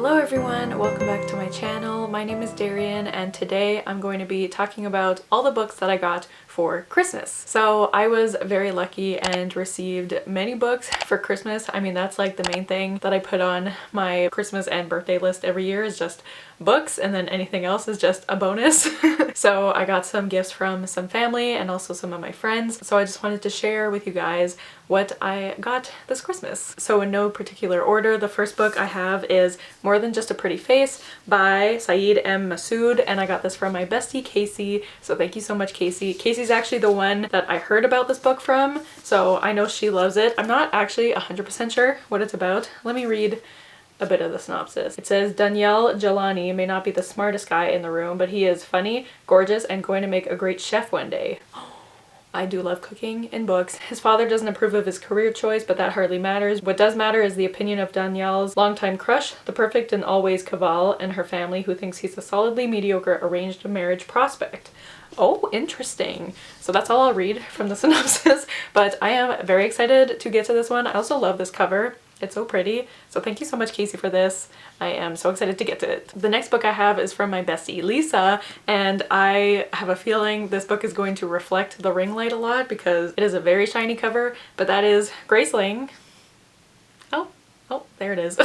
Hello everyone, welcome back to my channel. My name is Darian and today I'm going to be talking about all the books that I got for Christmas. So I was very lucky and received many books for Christmas. I mean, that's like the main thing that I put on my Christmas and birthday list every year is just books, and then anything else is just a bonus. So I got some gifts from some family and also some of my friends. So I just wanted to share with you guys what I got this Christmas. So in no particular order, the first book I have is More Than Just a Pretty Face by Saeed M. Masood, and I got this from my bestie Casey. So thank you so much, Casey. Casey's actually the one that I heard about this book from, so I know she loves it. I'm not actually 100% sure what it's about. Let me read a bit of the synopsis. It says, Daniel Jelani may not be the smartest guy in the room, but he is funny, gorgeous, and going to make a great chef one day. I do love cooking in books. His father doesn't approve of his career choice, but that hardly matters. What does matter is the opinion of Danielle's longtime crush, the perfect and always Caval, and her family, who thinks he's a solidly mediocre arranged marriage prospect. Oh, interesting. So that's all I'll read from the synopsis, but I am very excited to get to this one. I also love this cover. It's so pretty. So thank you so much, Casey, for this. I am so excited to get to it. The next book I have is from my bestie, Lisa, and I have a feeling this book is going to reflect the ring light a lot because it is a very shiny cover, but that is Graceling. Oh, there it is.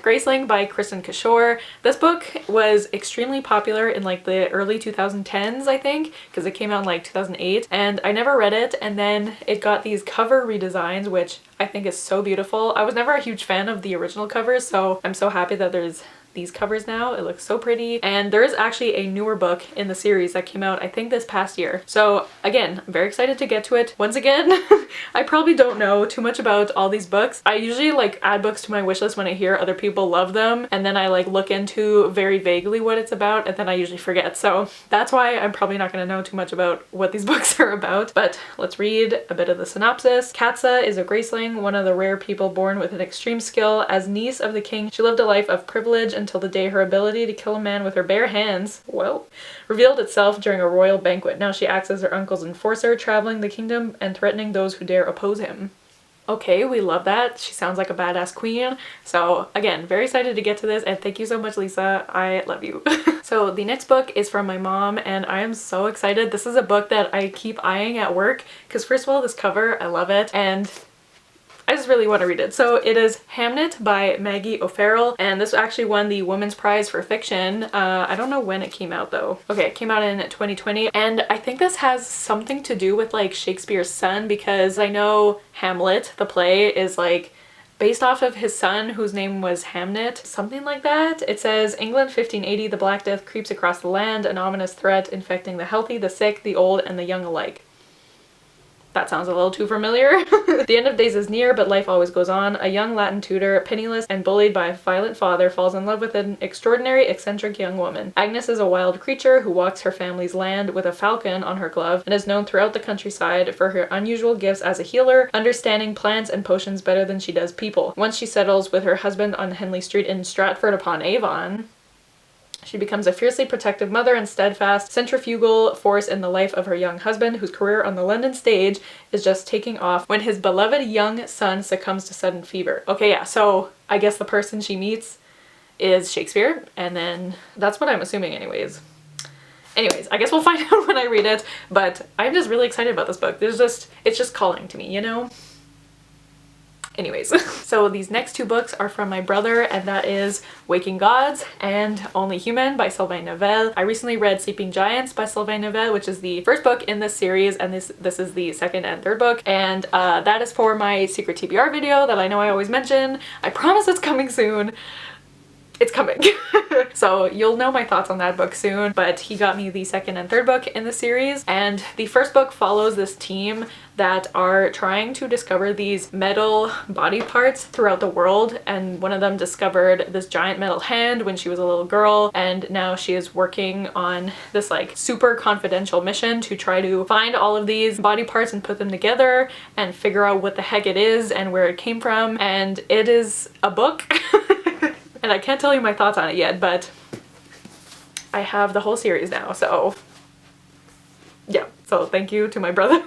Graceling by Kristen Kishore. This book was extremely popular in like the early 2010s, I think, because it came out in like 2008, and I never read it, and then it got these cover redesigns, which I think is so beautiful. I was never a huge fan of the original covers, so I'm so happy that there's these covers now. It looks so pretty, and there is actually a newer book in the series that came out I think this past year. So again, I'm very excited to get to it. Once again, I probably don't know too much about all these books. I usually like add books to my wish list when I hear other people love them, and then I like look into very vaguely what it's about, and then I usually forget. So that's why I'm probably not going to know too much about what these books are about. But let's read a bit of the synopsis. Katsa is a Graceling, one of the rare people born with an extreme skill. As niece of the king, she lived a life of privilege until the day her ability to kill a man with her bare hands, whoa, revealed itself during a royal banquet. Now she acts as her uncle's enforcer, traveling the kingdom and threatening those who dare oppose him. Okay, we love that. She sounds like a badass queen. So again, very excited to get to this, and thank you so much, Lisa. I love you. So the next book is from my mom, and I am so excited. This is a book that I keep eyeing at work because first of all, this cover, I love it, and I just really want to read it. So it is Hamnet by Maggie O'Farrell, and this actually won the Women's Prize for Fiction. I don't know when it came out though. Okay, it came out in 2020, and I think this has something to do with like Shakespeare's son, because I know Hamlet, the play, is like based off of his son whose name was Hamnet, something like that. It says, England 1580, the Black Death creeps across the land, an ominous threat infecting the healthy, the sick, the old, and the young alike. That sounds a little too familiar. The end of days is near, but life always goes on. A young Latin tutor, penniless and bullied by a violent father, falls in love with an extraordinary, eccentric young woman. Agnes is a wild creature who walks her family's land with a falcon on her glove and is known throughout the countryside for her unusual gifts as a healer, understanding plants and potions better than she does people. Once she settles with her husband on Henley Street in Stratford-upon-Avon, she becomes a fiercely protective mother and steadfast, centrifugal force in the life of her young husband, whose career on the London stage is just taking off when his beloved young son succumbs to sudden fever. Okay, yeah, so I guess the person she meets is Shakespeare, and then that's what I'm assuming anyways. Anyways, I guess we'll find out when I read it, but I'm just really excited about this book. It's just calling to me, you know? Anyways, so these next two books are from my brother, and that is Waking Gods and Only Human by Sylvain Neuvel. I recently read Sleeping Giants by Sylvain Neuvel, which is the first book in this series, and this is the second and third book, and that is for my secret TBR video that I know I always mention. I promise it's coming soon. It's coming. So you'll know my thoughts on that book soon, but he got me the second and third book in the series, and the first book follows this team that are trying to discover these metal body parts throughout the world, and one of them discovered this giant metal hand when she was a little girl, and now she is working on this like super confidential mission to try to find all of these body parts and put them together and figure out what the heck it is and where it came from, and it is a book. And I can't tell you my thoughts on it yet, but I have the whole series now, so yeah. So thank you to my brother.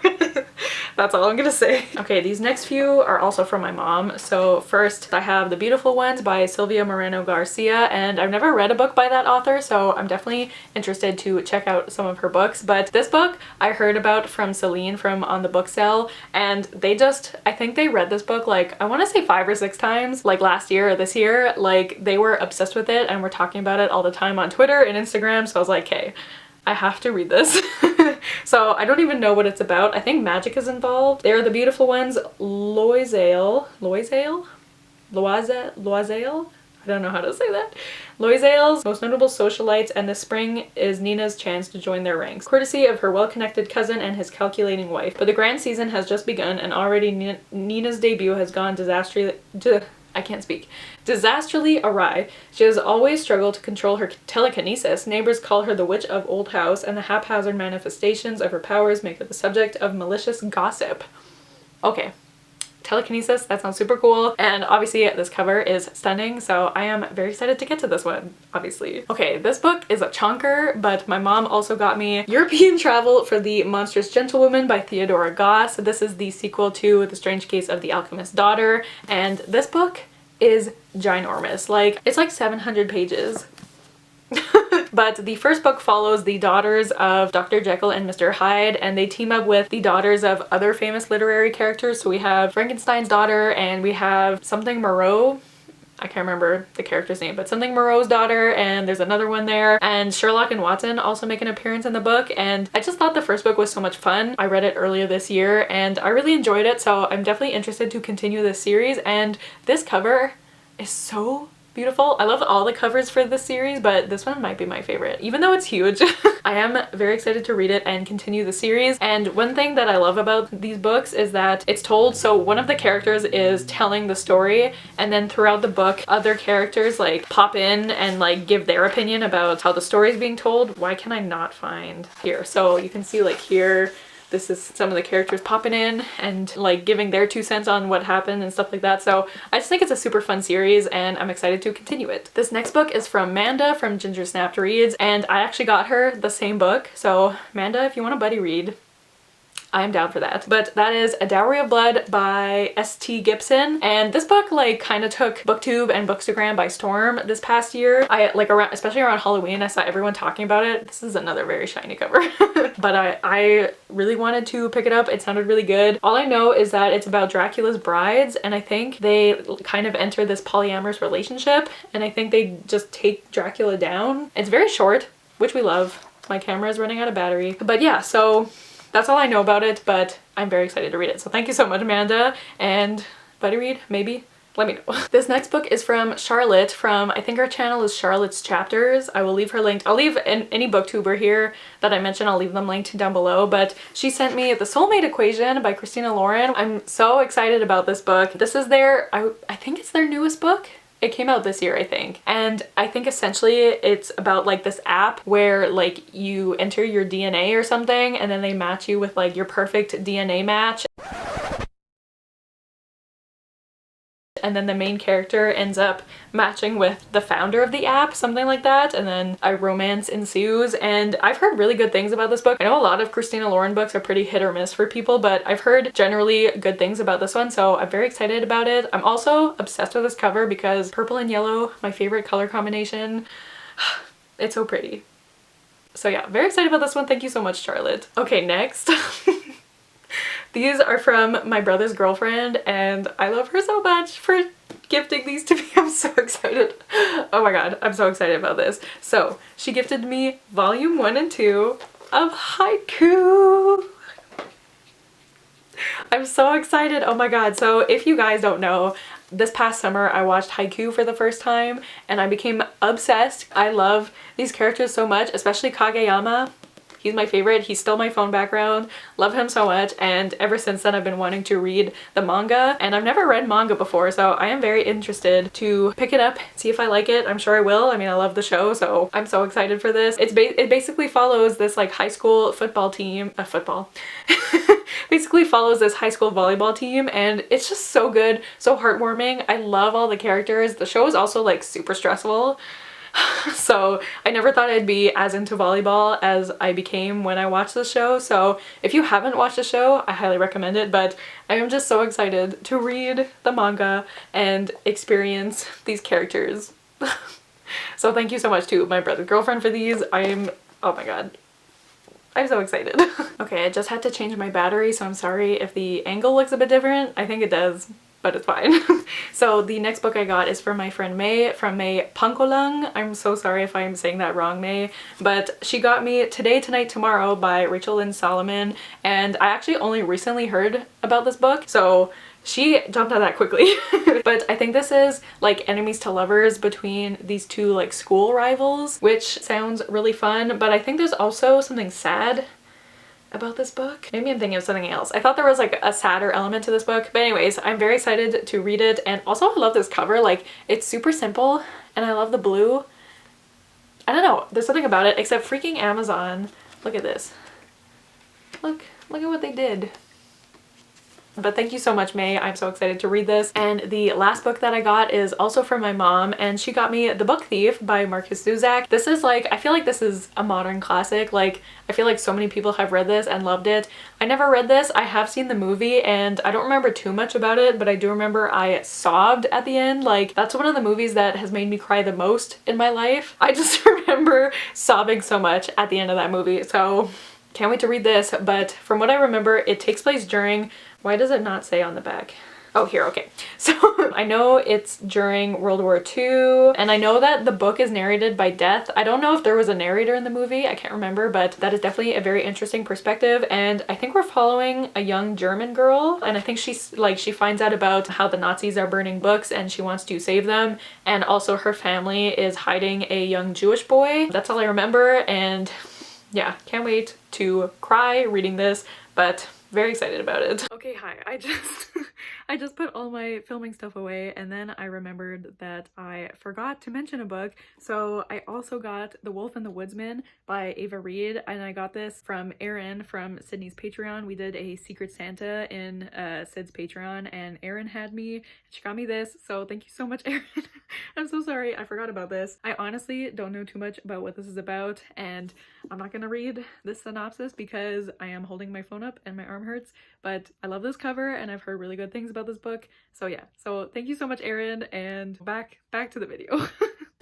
That's all I'm gonna say. Okay, these next few are also from my mom. So first I have The Beautiful Ones by Silvia Moreno Garcia, and I've never read a book by that author, so I'm definitely interested to check out some of her books. But this book I heard about from Celine from On the Book Sale, and I think they read this book like, I want to say 5 or 6 times, like last year or this year. Like, they were obsessed with it and were talking about it all the time on Twitter and Instagram, so I was like, hey, I have to read this. So I don't even know what it's about. I think magic is involved. They're The Beautiful Ones, Loisale? I don't know how to say that. Loisale's most notable socialites, and this spring is Nina's chance to join their ranks, courtesy of her well-connected cousin and his calculating wife. But the grand season has just begun, and already Nina's debut has gone disastrously awry. She has always struggled to control her telekinesis. Neighbors call her the Witch of Old House, and the haphazard manifestations of her powers make her the subject of malicious gossip. Okay. Telekinesis, that sounds super cool, and obviously this cover is stunning, so I am very excited to get to this one, obviously. Okay, this book is a chonker, but my mom also got me European Travel for the Monstrous Gentlewoman by Theodora Goss. This is the sequel to The Strange Case of the Alchemist's Daughter, and this book is ginormous. Like, it's like 700 pages. But the first book follows the daughters of Dr. Jekyll and Mr. Hyde, and they team up with the daughters of other famous literary characters. So we have Frankenstein's daughter, and we have something Moreau. I can't remember the character's name, but something Moreau's daughter, and there's another one there. And Sherlock and Watson also make an appearance in the book, and I just thought the first book was so much fun. I read it earlier this year, and I really enjoyed it, so I'm definitely interested to continue this series, and this cover is so beautiful. I love all the covers for this series, but this one might be my favorite, even though it's huge. I am very excited to read it and continue the series. And one thing that I love about these books is that it's told, so one of the characters is telling the story, and then throughout the book other characters like pop in and like give their opinion about how the story is being told. Why can I not find here? So you can see like here, this is some of the characters popping in and like giving their 2 cents on what happened and stuff like that. So I just think it's a super fun series, and I'm excited to continue it. This next book is from Manda from Ginger Snapped Reads, and I actually got her the same book. So Manda, if you want a buddy read, I'm down for that. But that is A Dowry of Blood by S.T. Gibson, and this book like kind of took BookTube and Bookstagram by storm this past year. Especially around Halloween, I saw everyone talking about it. This is another very shiny cover. But I really wanted to pick it up. It sounded really good. All I know is that it's about Dracula's brides, and I think they kind of enter this polyamorous relationship, and I think they just take Dracula down. It's very short, which we love. My camera is running out of battery. But yeah, so that's all I know about it, but I'm very excited to read it. So thank you so much, Amanda, and buddy read, maybe? Let me know. This next book is from Charlotte from, I think her channel is Charlotte's Chapters. I will leave her linked. I'll leave any booktuber here that I mentioned, I'll leave them linked down below, but she sent me The Soulmate Equation by Christina Lauren. I'm so excited about this book. This is I think it's their newest book. It came out this year, I think. And I think essentially it's about like this app where like you enter your DNA or something, and then they match you with like your perfect DNA match. And then the main character ends up matching with the founder of the app, something like that, and then a romance ensues. And I've heard really good things about this book. I know a lot of Christina Lauren books are pretty hit or miss for people, but I've heard generally good things about this one, so I'm very excited about it. I'm also obsessed with this cover because purple and yellow, my favorite color combination. It's so pretty. So yeah, very excited about this one. Thank you so much, Charlotte. Okay, next. These are from my brother's girlfriend, and I love her so much for gifting these to me. I'm so excited. Oh my god, I'm so excited about this. So she gifted me volume 1 and 2 of Haiku. I'm so excited. Oh my god. So if you guys don't know, this past summer I watched Haiku for the first time and I became obsessed. I love these characters so much, especially Kageyama. He's my favorite. He's still my phone background. Love him so much, and ever since then I've been wanting to read the manga, and I've never read manga before, so I am very interested to pick it up, see if I like it. I'm sure I will. I mean, I love the show, so I'm so excited for this. It basically follows this like high school football team, basically follows this high school volleyball team, and it's just so good, so heartwarming. I love all the characters. The show is also like super stressful. So I never thought I'd be as into volleyball as I became when I watched the show. So if you haven't watched the show, I highly recommend it, but I am just so excited to read the manga and experience these characters. So thank you so much to my brother's girlfriend for these. Oh my god. I'm so excited. Okay, I just had to change my battery, so I'm sorry if the angle looks a bit different. I think it does, but it's fine. So the next book I got is from my friend May, from May Pankolang. I'm so sorry if I'm saying that wrong, May, but she got me Today, Tonight, Tomorrow by Rachel Lynn Solomon, and I actually only recently heard about this book, so she jumped on that quickly. But I think this is like enemies to lovers between these two like school rivals, which sounds really fun, but I think there's also something sad about this book. Maybe I'm thinking of something else. I thought there was like a sadder element to this book, but anyways, I'm very excited to read it. And also I love this cover. Like, it's super simple and I love the blue. I don't know, there's something about it, except freaking Amazon. Look at this. Look at what they did. But thank you so much, May. I'm so excited to read this. And the last book that I got is also from my mom, and she got me The Book Thief by Marcus Zusak. This is like, I feel like this is a modern classic. Like, I feel like so many people have read this and loved it. I never read this. I have seen the movie and I don't remember too much about it, but I do remember I sobbed at the end. Like, that's one of the movies that has made me cry the most in my life. I just remember sobbing so much at the end of that movie. So can't wait to read this, but from what I remember, it takes place during, why does it not say on the back? Oh, here, okay. So I know it's during World War II, and I know that the book is narrated by Death. I don't know if there was a narrator in the movie, I can't remember, but that is definitely a very interesting perspective. And I think we're following a young German girl, and I think she's like, she finds out about how the Nazis are burning books and she wants to save them. And also her family is hiding a young Jewish boy. That's all I remember, and yeah, can't wait to cry reading this, but very excited about it. Okay, hi. I just put all my filming stuff away, and then I remembered that I forgot to mention a book. So I also got The Wolf and the Woodsman by Ava Reed, and I got this from Erin from Sydney's Patreon. We did a Secret Santa in Sid's Patreon, and Erin had me. She got me this, so thank you so much, Erin. I'm so sorry I forgot about this. I honestly don't know too much about what this is about, and I'm not gonna read this synopsis because I am holding my phone up and my arm hurts, but I love this cover and I've heard really good things about this book. So yeah, so thank you so much, Erin, and back to the video.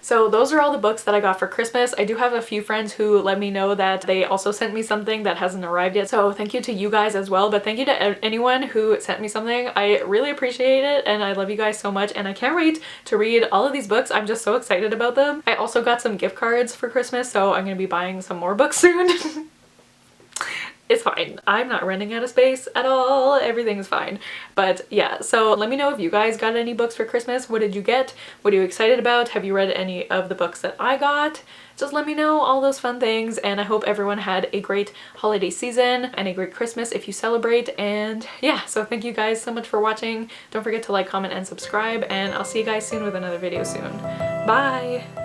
So those are all the books that I got for Christmas. I do have a few friends who let me know that they also sent me something that hasn't arrived yet. So thank you to you guys as well, but thank you to anyone who sent me something. I really appreciate it and I love you guys so much, and I can't wait to read all of these books. I'm just so excited about them. I also got some gift cards for Christmas, so I'm gonna be buying some more books soon. It's fine. I'm not running out of space at all. Everything's fine. But yeah, so let me know if you guys got any books for Christmas. What did you get? What are you excited about? Have you read any of the books that I got? Just let me know all those fun things, and I hope everyone had a great holiday season and a great Christmas if you celebrate. And yeah, so thank you guys so much for watching. Don't forget to like, comment, and subscribe, and I'll see you guys soon with another video soon. Bye!